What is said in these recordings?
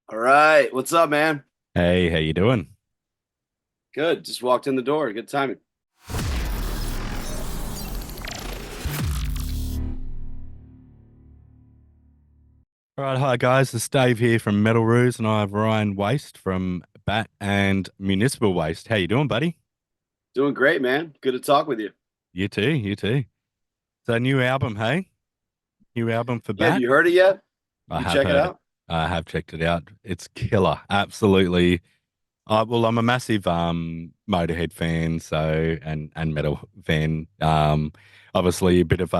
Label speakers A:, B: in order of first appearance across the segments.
A: All right. What's up, man?
B: Hey, how you doing?
A: Good. Just walked in the door. Good timing.
B: All right, hi guys. It's Dave here from Metal Ruse, and I have Ryan Waste from BAT and Municipal Waste. How you doing, buddy?
A: Doing great, man. Good to talk with you.
B: You too, you too. So new album, hey? New album for
A: Yeah, have
B: BAT?
A: you heard it yet?
B: I
A: You
B: have
A: check it
B: heard it.
A: out?
B: I have checked it out. It's killer. Absolutely. Well, I'm a massive Motorhead fan, so and metal fan. Obviously a bit of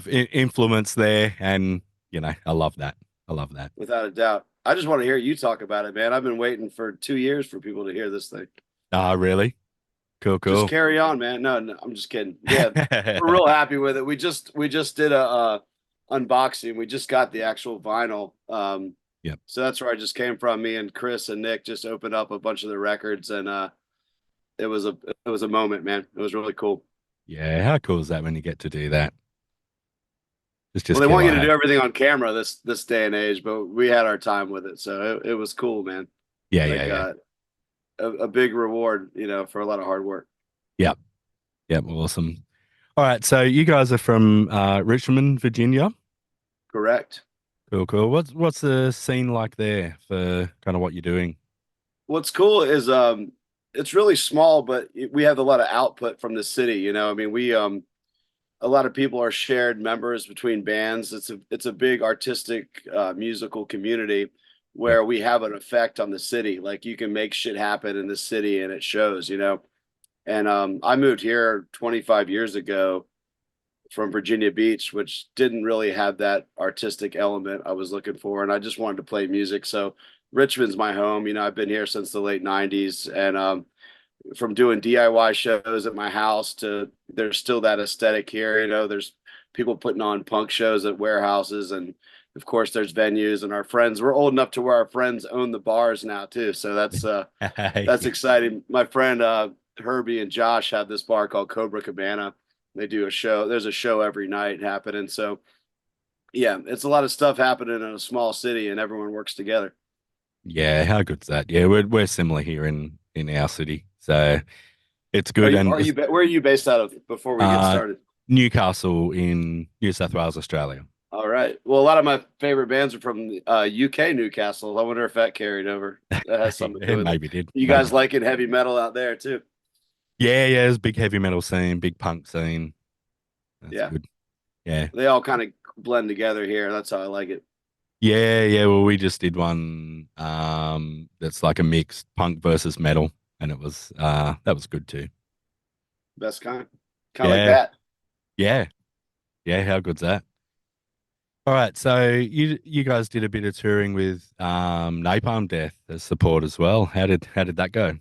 B: influence there, and I love that. I love that.
A: Without a doubt. I just want to hear you talk about it, man. I've been waiting for 2 years for people to hear this thing.
B: Ah, really? Cool,
A: Just
B: cool.
A: carry on, man. No, no, I'm just kidding. Yeah, we're real happy with it. We just did a unboxing. We just got the actual vinyl.
B: Yep.
A: So that's where I just came from. Me and Chris and Nick just opened up a bunch of the records, and it was a moment, man. It was really cool.
B: Yeah, how cool is that when you get to do that? It's
A: Well,
B: just
A: they want you to
B: killer,
A: do
B: hey?
A: everything on camera this day and age, but we had our time with it, so it was cool, man.
B: Yeah, yeah,
A: Like
B: yeah.
A: a big reward, for a lot of hard work.
B: Yep, yep, awesome. All right, so you guys are from Richmond, Virginia.
A: Correct.
B: Cool, cool. What's the scene like there for kind of what you're doing?
A: What's cool is it's really small, but we have a lot of output from the city. I mean, we a lot of people are shared members between bands. It's a big artistic musical community
B: Yep.
A: where we have an effect on the city. Like you can make shit happen in the city and it shows. And I moved here 25 years ago from Virginia Beach, which didn't really have that artistic element I was looking for. And I just wanted to play music. So Richmond's my home. I've been here since the late 90s. And from doing DIY shows at my house to there's still that aesthetic here. There's people putting on punk shows at warehouses. And of course, there's venues and our friends. We're old enough to where our friends own the bars now, too. So that's
B: Yeah.
A: exciting. My friend Herbie and Josh have this bar called Cobra Cabana. They do a show. There's a show every night happening. So yeah, it's a lot of stuff happening in a small city, and everyone works together.
B: Yeah, how good's that? Yeah, we're similar here in our city, so it's
A: Are
B: good.
A: you
B: And
A: are you where are you based out of before we get
B: uh,
A: started?
B: Newcastle in New South Wales, Australia.
A: All right. Well, a lot of my favorite bands are from UK Newcastle. I wonder if that carried over. That has something to do
B: Yeah,
A: with it.
B: maybe did,
A: You
B: maybe
A: guys
B: did.
A: liking heavy metal out there too?
B: Yeah, yeah, there's a big heavy metal scene, big punk scene. That's
A: Yeah.
B: good. Yeah.
A: They all kind of blend together here. That's how I like it.
B: Yeah, yeah. Well, we just did one that's like a mixed punk versus metal, and it was that was good too.
A: Best kind. Kind of like
B: Yeah,
A: that.
B: yeah, yeah. How good's that? All right, so you guys did a bit of touring with Napalm Death as support as well. How did that go?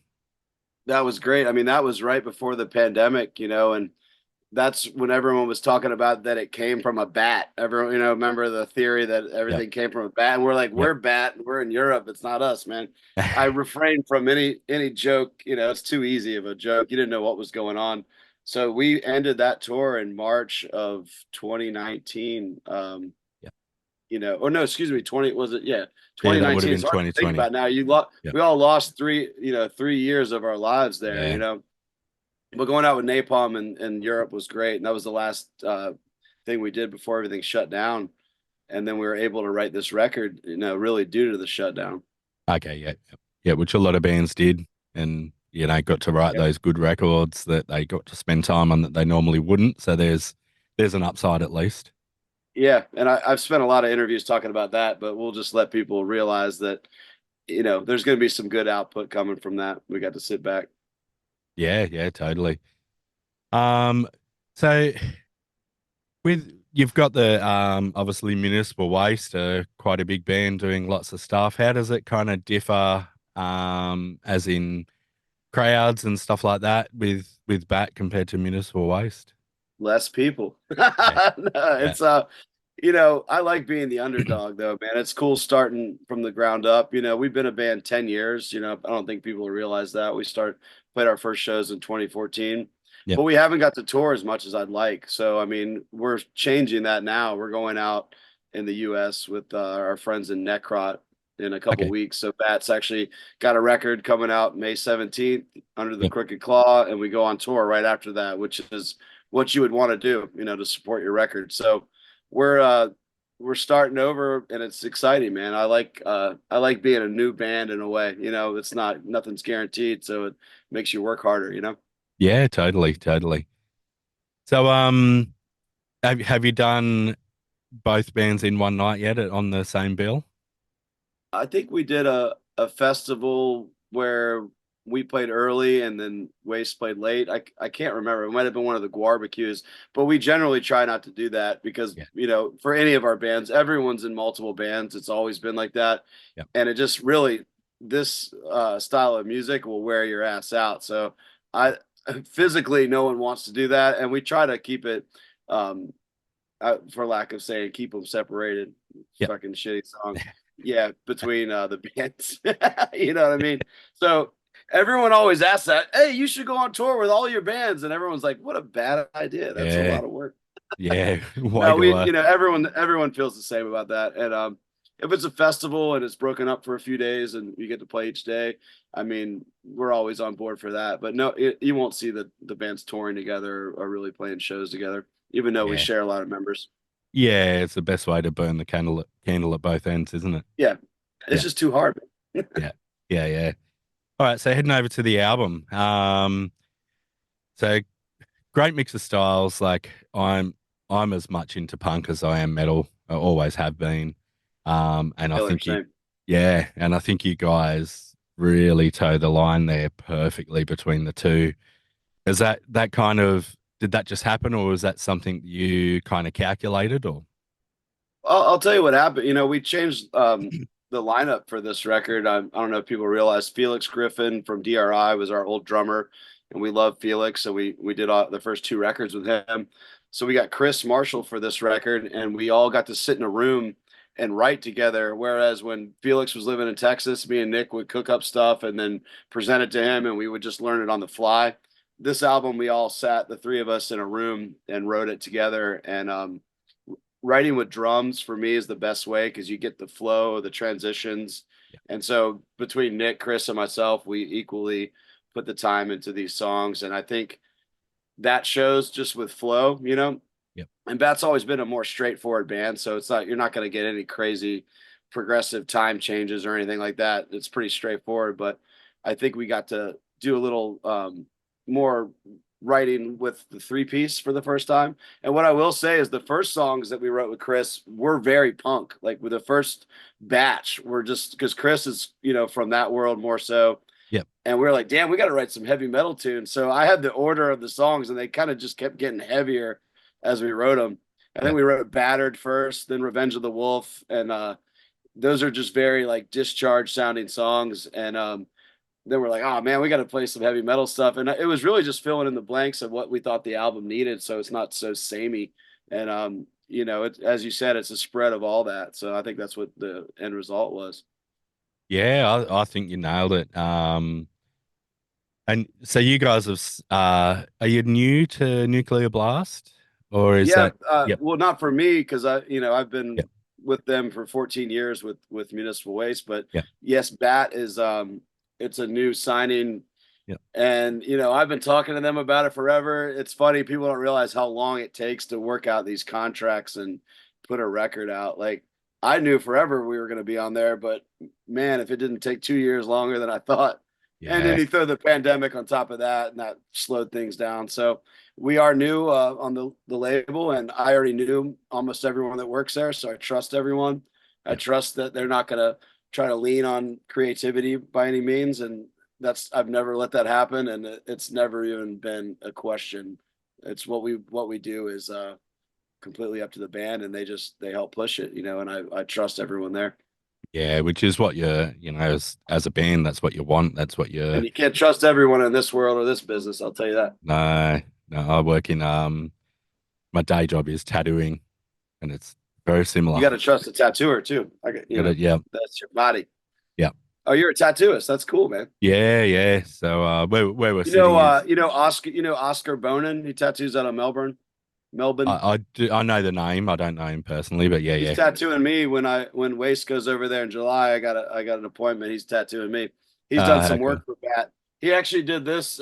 A: That was great. I mean, that was right before the pandemic, and that's when everyone was talking about that it came from a bat. Everyone, remember the theory that
B: Yep,
A: everything came from a bat, and we're like,
B: yep.
A: we're bat, we're in Europe, it's not us, man. I refrained from any joke. It's too easy of a joke. You didn't know what was going on. So we ended that tour in March of 2019.
B: Yep.
A: Or no, excuse me, 20 was it? Yeah,
B: Yeah, that would have
A: 2019.
B: been
A: It's hard to think
B: 2020.
A: about now.
B: Yep.
A: We all lost 3 years of our lives there.
B: Yeah.
A: But going out with Napalm in Europe was great, and that was the last thing we did before everything shut down. And then we were able to write this record, really due to the shutdown.
B: Okay. Yeah. Yep. Yeah, which a lot of bands did, and got to write
A: Yeah,
B: those good records that they got to spend time on that they normally wouldn't. So there's an upside at least.
A: yeah, and I've spent a lot of interviews talking about that, but we'll just let people realize that there's going to be some good output coming from that. We got to sit back.
B: Yeah. Yeah. Totally. Um. So with you've got the obviously Municipal Waste, quite a big band doing lots of stuff. How does it kind of differ, as in crowds and stuff like that with BAT compared to Municipal Waste?
A: Less people.
B: Yeah,
A: No,
B: yeah,
A: I like being the underdog though, man. It's cool starting from the ground up. We've been a band 10 years. I don't think people realize that. Played our first shows in 2014,
B: yep,
A: but we haven't got to tour as much as I'd like. So, I mean, we're changing that now. We're going out in the US with our friends in Necrot in a couple
B: Okay.
A: weeks. So BAT's actually got a record coming out May 17th under the
B: Yep.
A: Crooked Claw, and we go on tour right after that, which is what you would want to do, to support your record. So we're uh we're starting over and it's exciting, man. I like being a new band in a way. It's not nothing's guaranteed, so it makes you work harder.
B: Yeah, totally, totally. So, have you done both bands in one night yet on the same bill?
A: I think we did a festival where we played early and then Waste played late. I can't remember. It might have been one of the barbecues, but we generally try not to do that because,
B: Yeah.
A: for any of our bands, everyone's in multiple bands. It's always been like that.
B: Yeah.
A: And it just really, this style of music will wear your ass out. So I physically, no one wants to do that. And we try to keep it, um, for lack of saying, keep them separated.
B: Yeah.
A: Fucking shitty song. Yeah, between the bands. You know what I mean? So everyone always asks that, hey, you should go on tour with all your bands. And everyone's like, what a bad idea. That's a
B: Yeah.
A: lot of work.
B: Yeah. Way
A: No,
B: to
A: everyone feels the same about that. And if it's a festival and it's broken up for a few days and you get to play each day, I mean, we're always on board for that. But no, you won't see the bands touring together or really playing shows together, even though we
B: yeah.
A: share a lot of members.
B: Yeah, it's the best way to burn the candle at both ends, isn't it?
A: Yeah, it's
B: Yeah.
A: just too hard.
B: Yeah. Yeah, yeah. All right, so heading over to the album. So great mix of styles. Like I'm as much into punk as I am metal. I always have been. And I
A: Killer,
B: think
A: same.
B: and I think you guys really toe the line there perfectly between the two. Is that kind of did that just happen, or was that something you kind of calculated, or?
A: I'll tell you what happened. We changed the lineup for this record. I don't know if people realize Felix Griffin from DRI was our old drummer, and we love Felix. So we did the first two records with him. So we got Chris Marshall for this record, and we all got to sit in a room and write together. Whereas when Felix was living in Texas, me and Nick would cook up stuff and then present it to him, and we would just learn it on the fly. This album, we all sat, the three of us, in a room and wrote it together. And writing with drums for me is the best way because you get the flow, the transitions.
B: Yeah.
A: And so between Nick, Chris, and myself, we equally put the time into these songs. And I think that shows just with flow.
B: Yep.
A: And Bat's always been a more straightforward band. So you're not going to get any crazy progressive time changes or anything like that. It's pretty straightforward. But I think we got to do a little more writing with the three piece for the first time. And what I will say is the first songs that we wrote with Chris were very punk. Like with the first batch, we're just because Chris is, from that world more so.
B: Yep.
A: And we are like, damn, we got to write some heavy metal tunes. So I had the order of the songs and they kind of just kept getting heavier as we wrote them. I think
B: Yep.
A: we wrote Battered first, then Revenge of the Wolf. And those are just very like discharged sounding songs. And then we're like, oh man, we got to play some heavy metal stuff. And it was really just filling in the blanks of what we thought the album needed. So it's not so samey. And, as you said, it's a spread of all that. So I think that's what the end result was.
B: Yeah, I think you nailed it. And so you guys are you new to Nuclear Blast, or is
A: Yeah.
B: that? Yep.
A: Well, not for me, because I've been
B: Yep.
A: with them for 14 years with Municipal Waste, but
B: Yep.
A: yes, BAT is, it's a new signing.
B: Yep.
A: And, I've been talking to them about it forever. It's funny. People don't realize how long it takes to work out these contracts and put a record out. Like I knew forever we were going to be on there, but man, if it didn't take 2 years longer than I thought, and then
B: Yeah.
A: you throw the pandemic on top of that and that slowed things down. So we are new on the label, and I already knew almost everyone that works there. So I trust everyone. I
B: Yep.
A: trust that they're not going to try to lean on creativity by any means. And I've never let that happen, and it's never even been a question. It's what we do is completely up to the band, and they help push it, and I trust everyone there.
B: Yeah, which is what as a band, that's what you want. That's what
A: And
B: you
A: you can't trust everyone in this world or this business, I'll tell you that.
B: no, no, I work in my day job is tattooing, and it's very
A: You
B: similar.
A: got to trust the tattooer too. I get,
B: Got it, yeah.
A: that's your body.
B: Yeah.
A: Oh, you're a tattooist. That's cool, man.
B: Yeah, yeah. So where we're sitting is
A: Oscar Bonin. He tattoos out of Melbourne. Melbourne.
B: I know the name. I don't know him personally, but yeah,
A: He's
B: yeah.
A: tattooing me when Waste goes over there in July. I got an appointment. He's tattooing me. He's done some
B: Okay.
A: work for BAT. He actually did this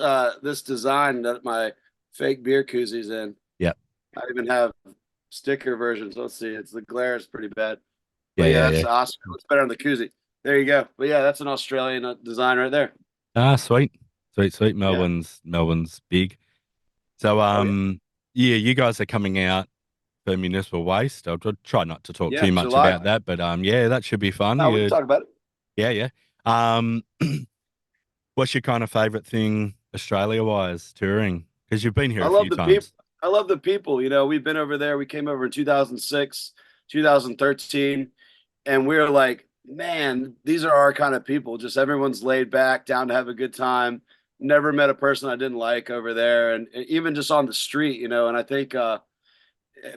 A: design that my fake beer koozies in.
B: Yeah.
A: I even have sticker versions. Let's see. It's the glare is pretty bad. But
B: Yeah,
A: yeah,
B: yeah,
A: that's
B: yeah.
A: the Oscar. Looks better on the koozie. There you go. But yeah, that's an Australian design right there.
B: Ah, sweet. Sweet, sweet.
A: Yeah.
B: Melbourne's big. So
A: Oh yeah.
B: yeah, you guys are coming out for municipal waste. Try not to talk
A: Yeah.
B: too much
A: July.
B: about that, but yeah, that should be fun.
A: No, we can talk about it.
B: Yeah, yeah. Um what's your kind of favorite thing Australia wise touring? Because you've been here
A: I
B: a
A: love
B: few
A: the people.
B: times.
A: I love the people. You know, we've been over there. We came over in 2006, 2013, and we are like, man, these are our kind of people. Just everyone's laid back, down to have a good time. Never met a person I didn't like over there, and even just on the street, you know. And I think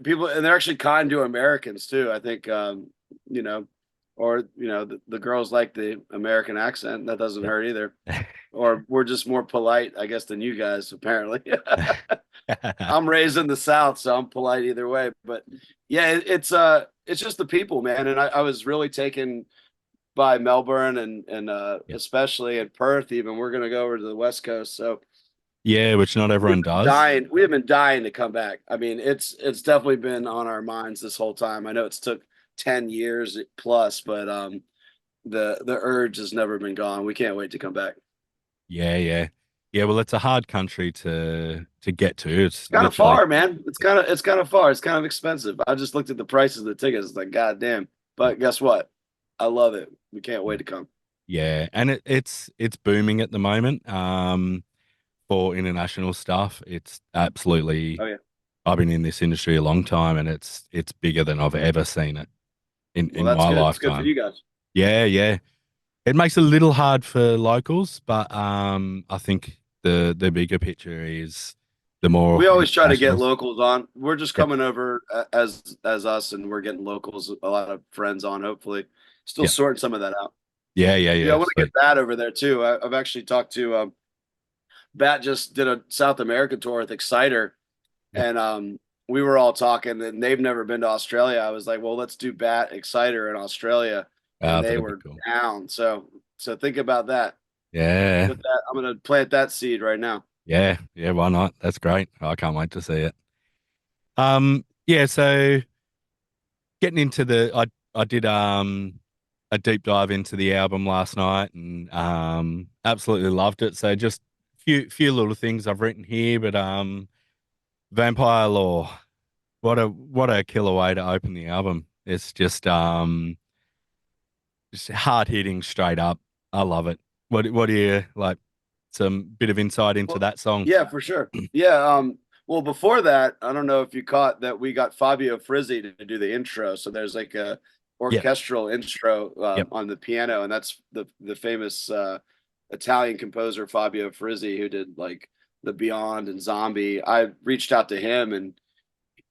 A: people, and they're actually kind to Americans too. I think, you know, or the girls like the American accent. That doesn't hurt either.
B: Yeah.
A: Or we're just more polite, I guess, than you guys apparently. I'm raised in the South, so I'm polite either way. But yeah, it's just the people, man. And I was really taken by Melbourne and
B: Yep.
A: especially in Perth. Even we're gonna go over to the West Coast, so
B: Yeah, which not everyone does.
A: dying. We have been dying to come back. I mean, it's definitely been on our minds this whole time. I know it's took 10 years plus, but the urge has never been gone. We can't wait to come back.
B: Yeah, yeah. Yeah, well, it's a hard country to get to. It's
A: Kind of
B: literally,
A: far, man. It's kind of far. It's kind of expensive. I just looked at the prices of the tickets. It's like, God damn.
B: yeah,
A: But guess what? I love it. We can't wait to come.
B: yeah, and it's booming at the moment. For international stuff, it's absolutely.
A: Oh yeah.
B: I've been in this industry a long time, and it's bigger than I've ever seen it
A: Well,
B: in
A: that's
B: my
A: good. It's good for
B: lifetime.
A: you guys.
B: Yeah, yeah. It makes it a little hard for locals, but I think the bigger picture is the more
A: We always try to get
B: internationals.
A: locals on. We're just
B: Yep,
A: coming over as us, and we're getting locals, a lot of friends on. Hopefully, still
B: yep,
A: sorting some of that out.
B: yeah, yeah,
A: Yeah, I
B: yeah.
A: want to get
B: Sweet.
A: Bat over there too. I've actually talked to Bat. Just did a South America tour with Exciter,
B: Yep.
A: and we were all talking, and they've never been to Australia. I was like, well, let's do Bat Exciter in Australia, and they
B: That'll be
A: were
B: cool.
A: down. So think about that.
B: Yeah,
A: Put that. I'm gonna plant that seed right now.
B: yeah, yeah. Why not? That's great. I can't wait to see it. Yeah. So getting into I did a deep dive into the album last night and absolutely loved it. So just few little things I've written here, but Vampire Law. What a killer way to open the album. It's just hard hitting straight up. I love it. What do you like? Some bit of insight into
A: Well,
B: that song.
A: yeah, for sure. Yeah. Well, before that, I don't know if you caught that we got Fabio Frizzi to do the intro. So there's like a
B: Yep,
A: orchestral intro
B: yep.
A: on the piano, and that's the famous Italian composer Fabio Frizzi who did like the Beyond and Zombie. I reached out to him, and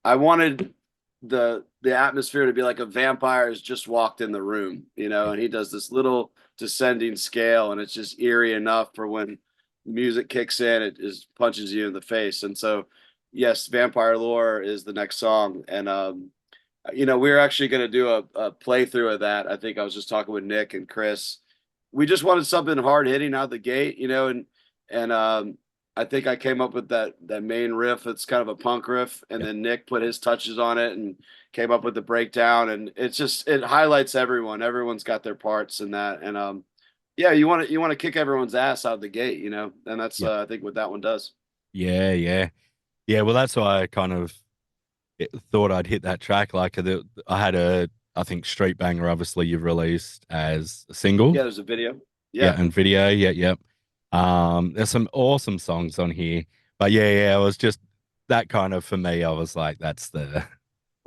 A: I wanted the atmosphere to be like a vampire has just walked in the room, you know,
B: Yeah,
A: and he does this little descending scale, and it's just eerie enough for when music kicks in, it just punches you in the face. And so, yes, Vampire Lore is the next song, and we're actually going to do a playthrough of that. I think I was just talking with Nick and Chris. We just wanted something hard hitting out the gate, you know, and I think I came up with that main riff. It's kind of a punk riff, and
B: yep,
A: then Nick put his touches on it and came up with the breakdown. And it highlights everyone. Everyone's got their parts in that, and yeah, you want to kick everyone's ass out of the gate, you know, and that's
B: yep.
A: I think what that one does.
B: Yeah, yeah. Yeah, well, that's why I kind of thought I'd hit that track. I had I think Street Banger, obviously, you've released as a single.
A: Yeah, there's a video.
B: Yeah,
A: Yeah.
B: and video. Yeah, yep. There's some awesome songs on here. But yeah, yeah, it was just that kind of for me. I was like,
A: Well,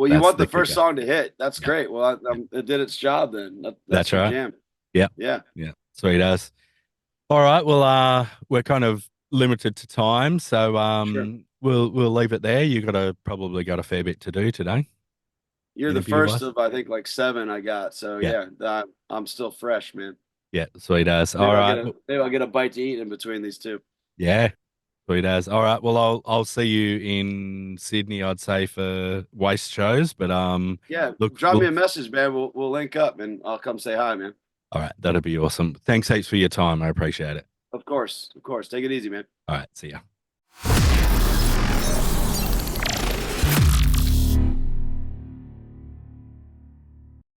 A: you
B: that's
A: want
B: the
A: the first
B: kicker.
A: song to hit. That's
B: Yep,
A: great. Well,
B: yep.
A: it did its job then. That's
B: That's
A: your
B: right.
A: jam.
B: Yep,
A: Yeah,
B: yeah. Sweet as. All right. Well, we're kind of limited to time, so
A: sure.
B: we'll leave it there. You probably got a fair bit to do today,
A: You're the
B: interview
A: first
B: wise.
A: of I think like seven I got. So
B: Yeah,
A: yeah, I'm still fresh, man.
B: yeah. Sweet as.
A: Maybe
B: All right.
A: Maybe I'll get a bite to eat in between these two.
B: Yeah. Sweet as. All right. Well, I'll see you in Sydney, I'd say, for waste shows. But
A: Yeah,
B: look,
A: drop me a message, man. We'll link up and I'll come say hi, man.
B: all right, that'll be awesome. Thanks heaps for your time. I appreciate it.
A: Of course, of course. Take it easy, man.
B: All right, see ya.